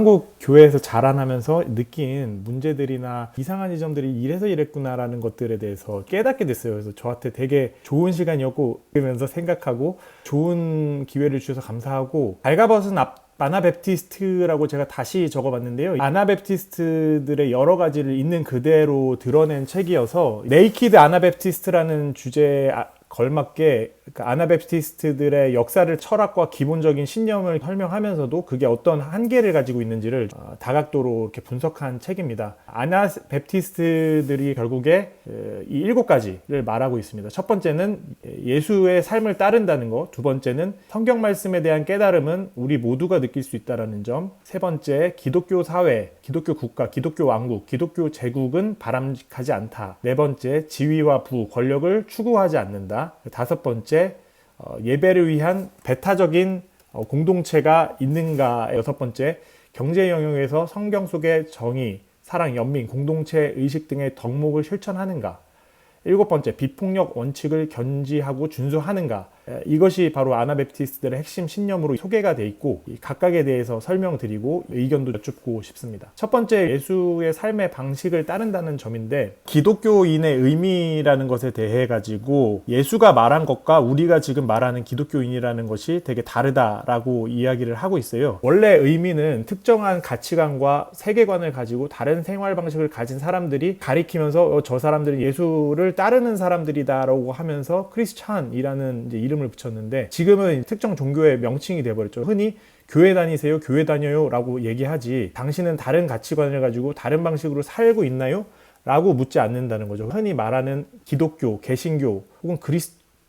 한국 교회에서 자라나면서 느낀 문제들이나 이상한 지점들이 이래서 이랬구나라는 것들에 대해서 깨닫게 됐어요. 그래서 저한테 되게 좋은 시간이었고, 그러면서 생각하고 좋은 기회를 주셔서 감사하고, 발가벗은 아나베프티스트라고 제가 다시 적어봤는데요. 아나베프티스트들의 여러 가지를 있는 그대로 드러낸 책이어서 네이키드 아나베프티스트라는 주제에 걸맞게 아나베프티스트들의 역사를, 철학과 기본적인 신념을 설명하면서도 그게 어떤 한계를 가지고 있는지를 다각도로 이렇게 분석한 책입니다. 아나베프티스트들이 결국에 이 7가지를 말하고 있습니다. 첫 번째는 예수의 삶을 따른다는 것, 두 번째는 성경 말씀에 대한 깨달음은 우리 모두가 느낄 수 있다는 점, 세 번째 기독교 사회, 기독교 국가, 기독교 왕국, 기독교 제국은 바람직하지 않다, 네 번째 지위와 부, 권력을 추구하지 않는다, 다섯 번째 예배를 위한 배타적인 공동체가 있는가, 여섯 번째 경제 영역에서 성경 속의 정의, 사랑, 연민, 공동체 의식 등의 덕목을 실천하는가, 일곱 번째 비폭력 원칙을 견지하고 준수하는가. 이것이 바로 아나베프티스트들의 핵심 신념으로 소개가 돼 있고, 각각에 대해서 설명드리고 의견도 여쭙고 싶습니다. 첫 번째, 예수의 삶의 방식을 따른다는 점인데, 기독교인의 의미라는 것에 대해 가지고 예수가 말한 것과 우리가 지금 말하는 기독교인이라는 것이 되게 다르다라고 이야기를 하고 있어요. 원래 의미는 특정한 가치관과 세계관을 가지고 다른 생활 방식을 가진 사람들이 가리키면서 저 사람들은 예수를 따르는 사람들이다라고 하면서 크리스찬이라는 이제 이름을 붙였는데, 지금은 특정 종교의 명칭이 돼버렸죠. 흔히 교회 다니세요, 교회 다녀요 라고 얘기하지, 당신은 다른 가치관을 가지고 다른 방식으로 살고 있나요? 라고 묻지 않는다는 거죠. 흔히 말하는 기독교, 개신교 혹은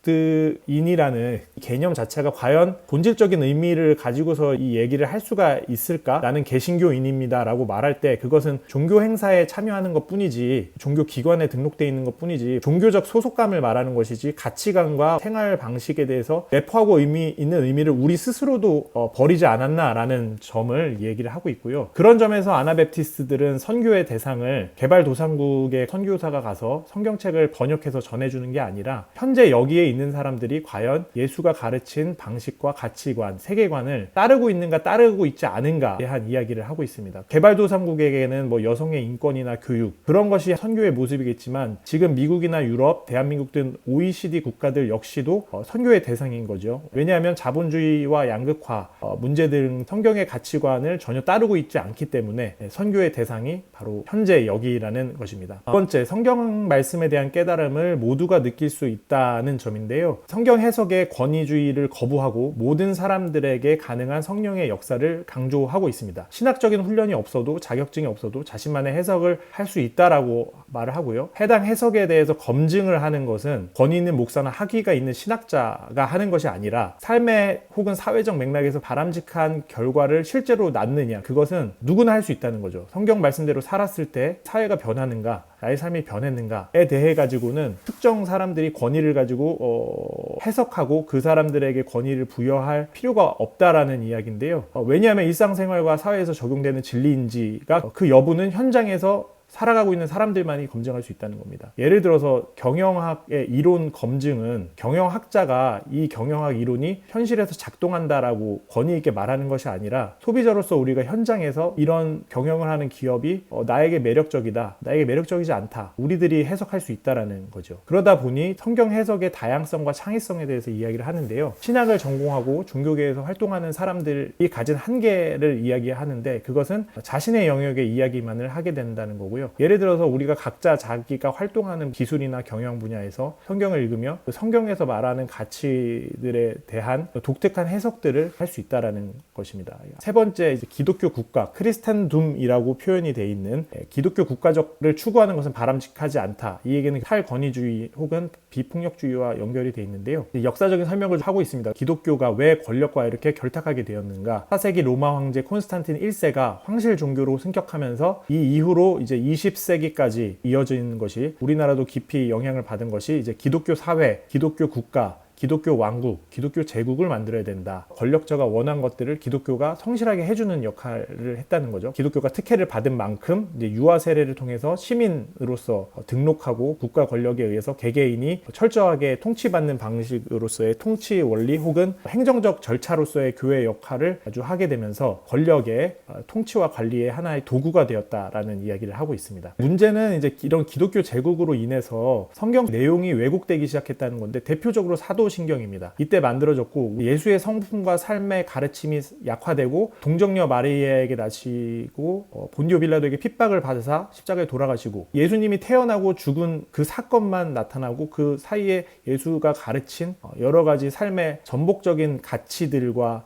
그리스도인이라는 개념 자체가 과연 본질적인 의미를 가지고서 이 얘기를 할 수가 있을까? 나는 개신교인입니다 라고 말할 때 그것은 종교 행사에 참여하는 것 뿐이지, 종교 기관에 등록되어 있는 것 뿐이지, 종교적 소속감을 말하는 것이지 가치관과 생활 방식에 대해서 내포하고 있는 의미를 우리 스스로도 버리지 않았나 라는 점을 얘기를 하고 있고요. 그런 점에서 아나베프티스트들은 선교의 대상을 개발도상국의 선교사가 가서 성경책을 번역해서 전해주는 게 아니라 현재 여기에 있는 사람들이 과연 예수가 가르친 방식과 가치관, 세계관을 따르고 있는가 따르고 있지 않은가에 대한 이야기를 하고 있습니다. 개발도상국에게는 뭐 여성의 인권이나 교육, 그런 것이 선교의 모습이겠지만, 지금 미국이나 유럽, 대한민국 등 OECD 국가들 역시도 선교의 대상인 거죠. 왜냐하면 자본주의와 양극화 문제 등 성경의 가치관을 전혀 따르고 있지 않기 때문에 선교의 대상이 바로 현재 여기라는 것입니다. 두 번째, 성경 말씀에 대한 깨달음을 모두가 느낄 수 있다는 점인데요. 성경 해석의 권위주의를 거부하고 모든 사람들에게 가능한 성령의 역사를 강조하고 있습니다. 신학적인 훈련이 없어도, 자격증이 없어도 자신만의 해석을 할 수 있다라고 말을 하고요. 해당 해석에 대해서 검증을 하는 것은 권위 있는 목사나 학위가 있는 신학자가 하는 것이 아니라, 삶의 혹은 사회적 맥락에서 바람직한 결과를 실제로 낳느냐, 그것은 누구나 할 수 있다는 거죠. 성경 말씀대로 살았을 때 사회가 변하는가, 나의 삶이 변했는가에 대해 가지고는 특정 사람들이 권위를 가지고 해석하고 그 사람들에게 권위를 부여할 필요가 없다라는 이야기인데요. 왜냐하면 일상생활과 사회에서 적용되는 진리인지가, 그 여부는 현장에서 살아가고 있는 사람들만이 검증할 수 있다는 겁니다. 예를 들어서 경영학의 이론 검증은 경영학자가 이 경영학 이론이 현실에서 작동한다라고 권위 있게 말하는 것이 아니라, 소비자로서 우리가 현장에서 이런 경영을 하는 기업이 나에게 매력적이다, 나에게 매력적이지 않다, 우리들이 해석할 수 있다라는 거죠. 그러다 보니 성경 해석의 다양성과 창의성에 대해서 이야기를 하는데요. 신학을 전공하고 종교계에서 활동하는 사람들이 가진 한계를 이야기하는데, 그것은 자신의 영역의 이야기만을 하게 된다는 거고요. 예를 들어서 우리가 각자 자기가 활동하는 기술이나 경영 분야에서 성경을 읽으며 그 성경에서 말하는 가치들에 대한 독특한 해석들을 할 수 있다는 것입니다. 세 번째, 기독교 국가, 크리스탄둠이라고 표현이 되어 있는, 기독교 국가적을 추구하는 것은 바람직하지 않다. 이 얘기는 탈권위주의 혹은 비폭력주의와 연결이 되어 있는데요. 역사적인 설명을 하고 있습니다. 기독교가 왜 권력과 이렇게 결탁하게 되었는가? 4세기 로마 황제 콘스탄틴 1세가 황실 종교로 승격하면서 이 이후로 이제 20세기까지 이어지는 것이, 우리나라도 깊이 영향을 받은 것이 이제 기독교 사회, 기독교 국가, 기독교 왕국, 기독교 제국을 만들어야 된다. 권력자가 원한 것들을 기독교가 성실하게 해주는 역할을 했다는 거죠. 기독교가 특혜를 받은 만큼 이제 유아 세례를 통해서 시민으로서 등록하고 국가 권력에 의해서 개개인이 철저하게 통치받는 방식으로서의 통치 원리 혹은 행정적 절차로서의 교회 역할을 아주 하게 되면서 권력의 통치와 관리의 하나의 도구가 되었다라는 이야기를 하고 있습니다. 문제는 이제 이런 기독교 제국으로 인해서 성경 내용이 왜곡되기 시작했다는 건데, 대표적으로 사도신경입니다. 이때 만들어졌고 예수의 성품과 삶의 가르침이 약화되고 동정녀 마리아에게 나시고 본디오 빌라도에게 핍박을 받으사 십자가에 돌아가시고 예수님이 태어나고 죽은 그 사건만 나타나고 그 사이에 예수가 가르친 여러 가지 삶의 전복적인 가치들과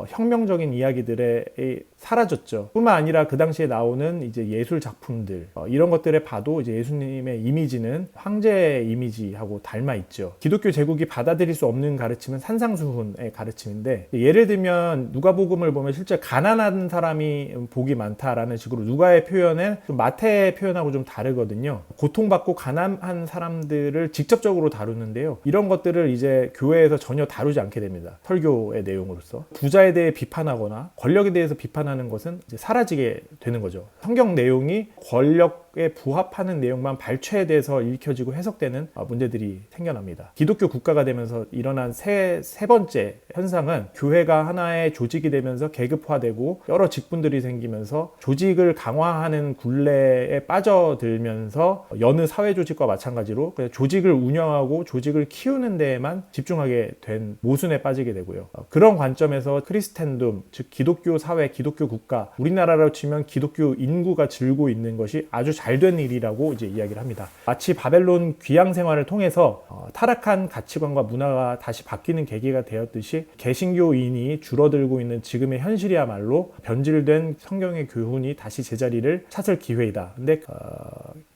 혁명적인 이야기들에 사라졌죠. 뿐만 아니라 그 당시에 나오는 이제 예술 작품들 이런 것들에 봐도 이제 예수님의 이미지는 황제의 이미지하고 닮아 있죠. 기독교 제국이 받아들일 수 없는 가르침은 산상수훈의 가르침인데, 예를 들면 누가복음을 보면 실제 가난한 사람이 복이 많다라는 식으로 누가의 표현은 좀 마태의 표현하고 좀 다르거든요. 고통받고 가난한 사람들을 직접적으로 다루는데요. 이런 것들을 이제 교회에서 전혀 다루지 않게 됩니다. 설교의 내용으로서. 부자에 대해 비판하거나 권력에 대해서 비판하는 것은 이제 사라지게 되는 거죠. 성경 내용이 권력에 부합하는 내용만 발췌돼서 읽혀지고 해석되는 문제들이 생겨납니다. 기독교 국가가 되면서 일어난 세 번째 현상은 교회가 하나의 조직이 되면서 계급화되고 여러 직분들이 생기면서 조직을 강화하는 굴레에 빠져들면서 여느 사회 조직과 마찬가지로 조직을 운영하고 조직을 키우는 데에만 집중하게 된 모순에 빠지게 되고요. 그런 관점에서 크리스텐둠, 즉 기독교 사회, 기독교 국가, 우리나라로 치면 기독교 인구가 즐고 있는 것이 아주 잘된 일이라고 이제 이야기를 합니다. 마치 바벨론 귀양 생활을 통해서 타락한 가치관과 문화가 다시 바뀌는 계기가 되었듯이 개신교인이 줄어들고 있는 지금의 현실이야말로 변질된 성경의 교훈이 다시 제자리를 찾을 기회이다. 근데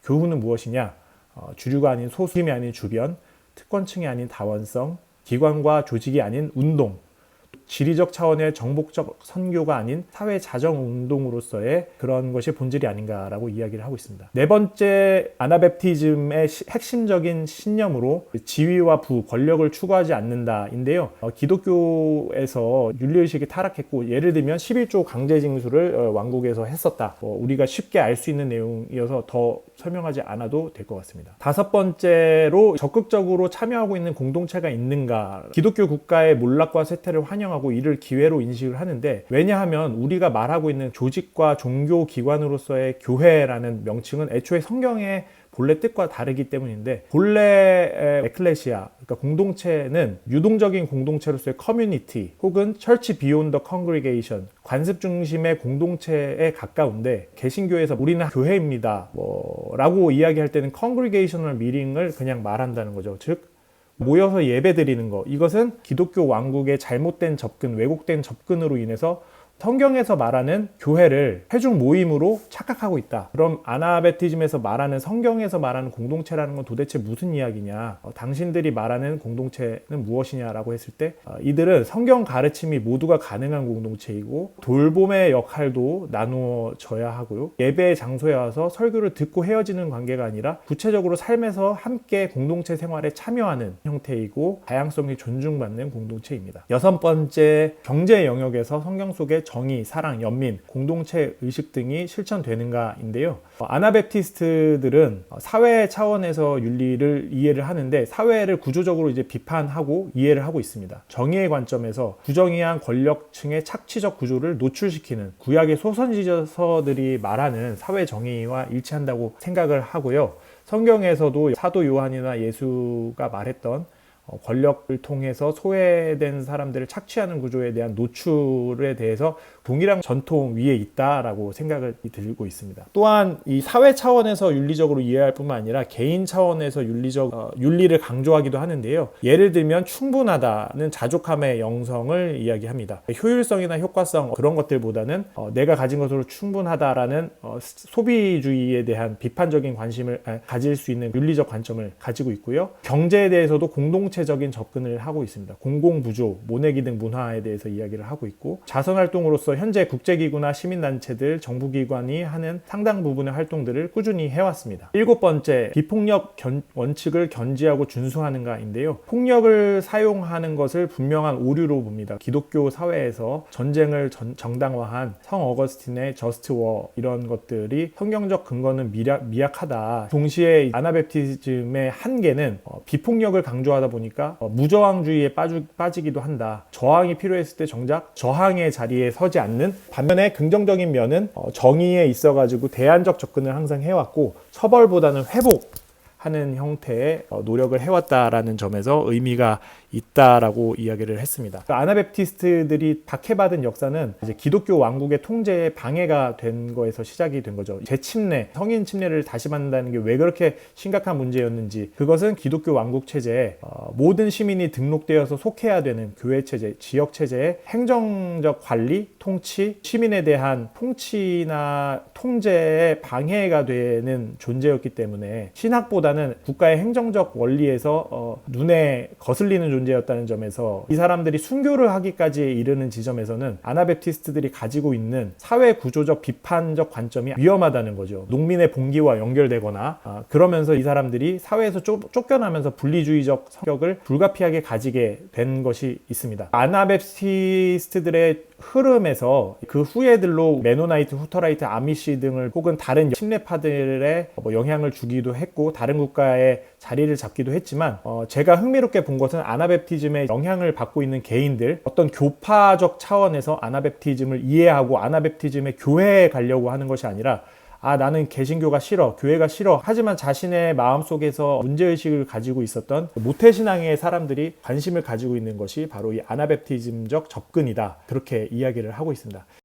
교훈은 무엇이냐? 주류가 아닌 소수임이 아닌 주변, 특권층이 아닌 다원성, 기관과 조직이 아닌 운동, 지리적 차원의 정복적 선교가 아닌 사회 자정 운동으로서의 그런 것이 본질이 아닌가라고 이야기를 하고 있습니다. 네 번째, 아나베프티즘의 핵심적인 신념으로 지위와 부, 권력을 추구하지 않는다인데요. 기독교에서 윤리의식이 타락했고, 예를 들면 11조 강제징수를 왕국에서 했었다. 우리가 쉽게 알 수 있는 내용이어서 더 설명하지 않아도 될 것 같습니다. 다섯 번째로, 적극적으로 참여하고 있는 공동체가 있는가. 기독교 국가의 몰락과 쇠퇴를 환영하고 이를 기회로 인식을 하는데, 왜냐하면 우리가 말하고 있는 조직과 종교 기관으로서의 교회라는 명칭은 애초에 성경의 본래 뜻과 다르기 때문인데, 본래 에클레시아, 그러니까 공동체는 유동적인 공동체로서의 커뮤니티 혹은 처치 비욘드 더 컨그리게이션, 관습 중심의 공동체에 가까운데, 개신교에서 우리는 교회입니다 라고 이야기할 때는 컨그리게이셔널 미팅을 그냥 말한다는 거죠. 즉 모여서 예배드리는 거, 이것은 기독교 왕국의 잘못된 접근, 왜곡된 접근으로 인해서 성경에서 말하는 교회를 회중 모임으로 착각하고 있다. 그럼 아나베티즘에서 말하는, 성경에서 말하는 공동체라는 건 도대체 무슨 이야기냐? 당신들이 말하는 공동체는 무엇이냐라고 했을 때 이들은 성경 가르침이 모두가 가능한 공동체이고 돌봄의 역할도 나누어져야 하고요. 예배의 장소에 와서 설교를 듣고 헤어지는 관계가 아니라 구체적으로 삶에서 함께 공동체 생활에 참여하는 형태이고 다양성이 존중받는 공동체입니다. 여섯 번째, 경제 영역에서 성경 속에 정의, 사랑, 연민, 공동체 의식 등이 실천되는가인데요. 아나베프티스트들은 사회 차원에서 윤리를 이해를 하는데 사회를 구조적으로 이제 비판하고 이해를 하고 있습니다. 정의의 관점에서 부정의한 권력층의 착취적 구조를 노출시키는 구약의 소선지서들이 말하는 사회 정의와 일치한다고 생각을 하고요. 성경에서도 사도 요한이나 예수가 말했던 권력을 통해서 소외된 사람들을 착취하는 구조에 대한 노출에 대해서 동일한 전통 위에 있다라고 생각을 들고 있습니다. 또한 이 사회 차원에서 윤리적으로 이해할 뿐만 아니라 개인 차원에서 윤리를 강조하기도 하는데요. 예를 들면 충분하다는 자족함의 영성을 이야기합니다. 효율성이나 효과성 그런 것들보다는 내가 가진 것으로 충분하다라는 소비주의에 대한 비판적인 관심을 가질 수 있는 윤리적 관점을 가지고 있고요. 경제에 대해서도 공동체 공동체적인 접근을 하고 있습니다. 공공부조, 모내기능 문화에 대해서 이야기를 하고 있고, 자선활동으로서 현재 국제기구나 시민단체들, 정부기관이 하는 상당 부분의 활동들을 꾸준히 해왔습니다. 7번째, 비폭력 원칙을 견지하고 준수하는가인데요. 폭력을 사용하는 것을 분명한 오류로 봅니다. 기독교 사회에서 전쟁을 정당화한 성 어거스틴의 저스트 워, 이런 것들이 성경적 근거는 미약하다. 동시에 아나베프티즘의 한계는 비폭력을 강조하다 보니까 무저항주의에 빠지기도 한다. 저항이 필요했을 때 정작 저항의 자리에 서지 않는, 반면에 긍정적인 면은 정의에 있어가지고 대안적 접근을 항상 해왔고, 처벌보다는 회복하는 형태의 노력을 해왔다라는 점에서 의미가 있다라고 이야기를 했습니다. 아나베프티스트들이 박해받은 역사는 이제 기독교 왕국의 통제에 방해가 된 거에서 시작이 된 거죠. 재침례, 성인 침례를 다시 받는다는 게 왜 그렇게 심각한 문제였는지, 그것은 기독교 왕국 체제에 모든 시민이 등록되어서 속해야 되는 교회 체제, 지역 체제의 행정적 관리, 통치, 시민에 대한 통치나 통제에 방해가 되는 존재였기 때문에 신학보다는 국가의 행정적 원리에서 눈에 거슬리는 존재였다는 점에서, 이 사람들이 순교를 하기까지 이르는 지점에서는 아나베프티스트들이 가지고 있는 사회 구조적 비판적 관점이 위험하다는 거죠. 농민의 봉기와 연결되거나 그러면서 이 사람들이 사회에서 쫓겨나면서 분리주의적 성격을 불가피하게 가지게 된 것이 있습니다. 아나베프티스트들의 흐름에서 그 후예들로 메노나이트, 후터라이트, 아미시 등을 혹은 다른 침례파들의 영향을 주기도 했고, 다른 국가에 자리를 잡기도 했지만, 제가 흥미롭게 본 것은 아나베프티즘의 영향을 받고 있는 개인들, 어떤 교파적 차원에서 아나베프티즘을 이해하고 아나베프티즘의 교회에 가려고 하는 것이 아니라, 나는 개신교가 싫어, 교회가 싫어, 하지만 자신의 마음속에서 문제의식을 가지고 있었던 모태신앙의 사람들이 관심을 가지고 있는 것이 바로 이 아나베프티즘적 접근이다, 그렇게 이야기를 하고 있습니다.